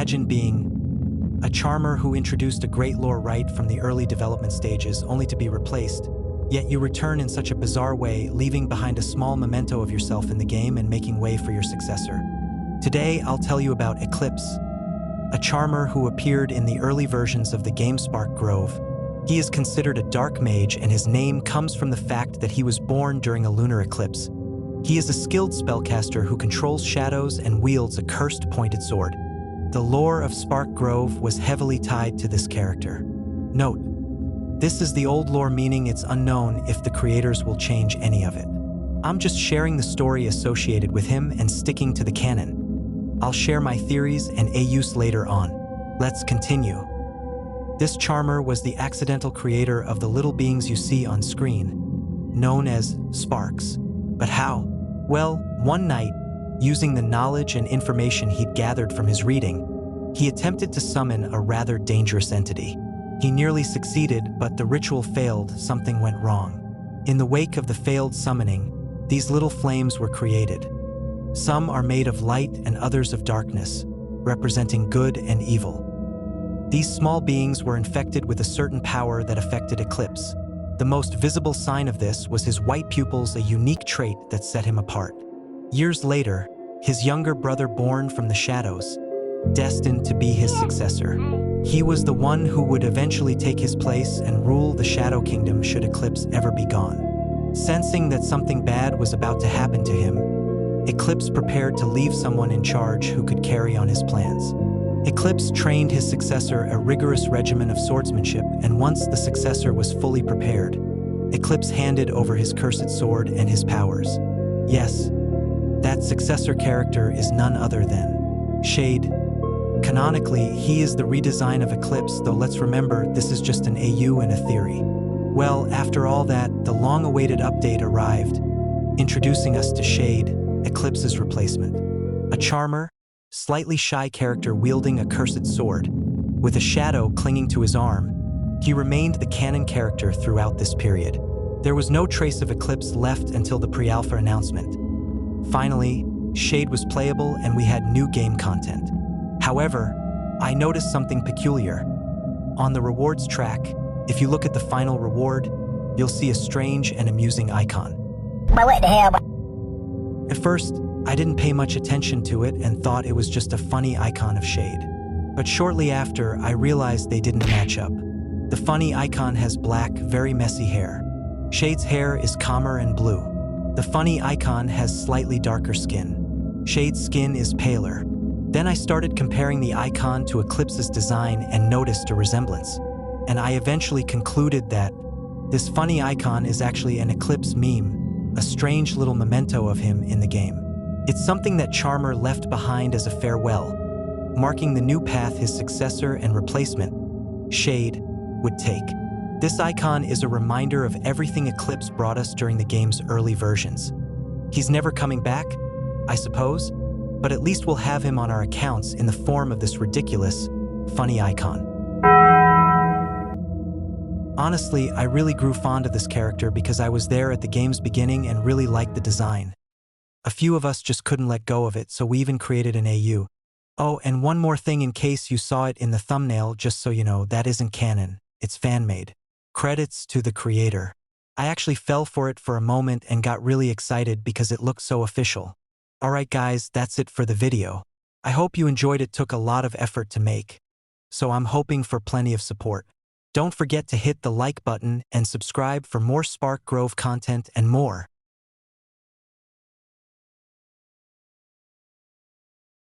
Imagine being a charmer who introduced a great lore right from the early development stages only to be replaced, yet you return in such a bizarre way, leaving behind a small memento of yourself in the game and making way for your successor. Today, I'll tell you about Eclipse, a charmer who appeared in the early versions of the game Spark Grove. He is considered a dark mage, and his name comes from the fact that he was born during a lunar eclipse. He is a skilled spellcaster who controls shadows and wields a cursed pointed sword. The lore of Spark Grove was heavily tied to this character. Note, this is the old lore, meaning it's unknown if the creators will change any of it. I'm just sharing the story associated with him and sticking to the canon. I'll share my theories and AUs later on. Let's continue. This charmer was the accidental creator of the little beings you see on screen, known as sparks. But how? Well, one night, using the knowledge and information he'd gathered from his reading, he attempted to summon a rather dangerous entity. He nearly succeeded, but the ritual failed. Something went wrong. In the wake of the failed summoning, these little flames were created. Some are made of light and others of darkness, representing good and evil. These small beings were infected with a certain power that affected Eclipse. The most visible sign of this was his white pupils, a unique trait that set him apart. Years later, his younger brother, born from the shadows, destined to be his successor. He was the one who would eventually take his place and rule the Shadow Kingdom should Eclipse ever be gone. Sensing that something bad was about to happen to him, Eclipse prepared to leave someone in charge who could carry on his plans. Eclipse trained his successor a rigorous regimen of swordsmanship, and once the successor was fully prepared, Eclipse handed over his cursed sword and his powers. Yes, that successor character is none other than Shade. Canonically, he is the redesign of Eclipse, though let's remember this is just an AU and a theory. Well, after all that, the long-awaited update arrived, introducing us to Shade, Eclipse's replacement. A charmer, slightly shy character wielding a cursed sword, with a shadow clinging to his arm. He remained the canon character throughout this period. There was no trace of Eclipse left until the pre-alpha announcement. Finally, Shade was playable and we had new game content. However, I noticed something peculiar. On the rewards track, if you look at the final reward, you'll see a strange and amusing icon. But what the hell? At first, I didn't pay much attention to it and thought it was just a funny icon of Shade. But shortly after, I realized they didn't match up. The funny icon has black, very messy hair. Shade's hair is calmer and blue. The funny icon has slightly darker skin. Shade's skin is paler. Then I started comparing the icon to Eclipse's design and noticed a resemblance. And I eventually concluded that this funny icon is actually an Eclipse meme, a strange little memento of him in the game. It's something that Charmer left behind as a farewell, marking the new path his successor and replacement, Shade, would take. This icon is a reminder of everything Eclipse brought us during the game's early versions. He's never coming back, I suppose, but at least we'll have him on our accounts in the form of this ridiculous, funny icon. Honestly, I really grew fond of this character because I was there at the game's beginning and really liked the design. A few of us just couldn't let go of it, so we even created an AU. Oh, and one more thing in case you saw it in the thumbnail, just so you know, that isn't canon, it's fan-made. Credits to the creator. I actually fell for it for a moment and got really excited because it looked so official. Alright guys, that's it for the video. I hope you enjoyed it. Took a lot of effort to make, so I'm hoping for plenty of support. Don't forget to hit the like button and subscribe for more Spark Grove content and more.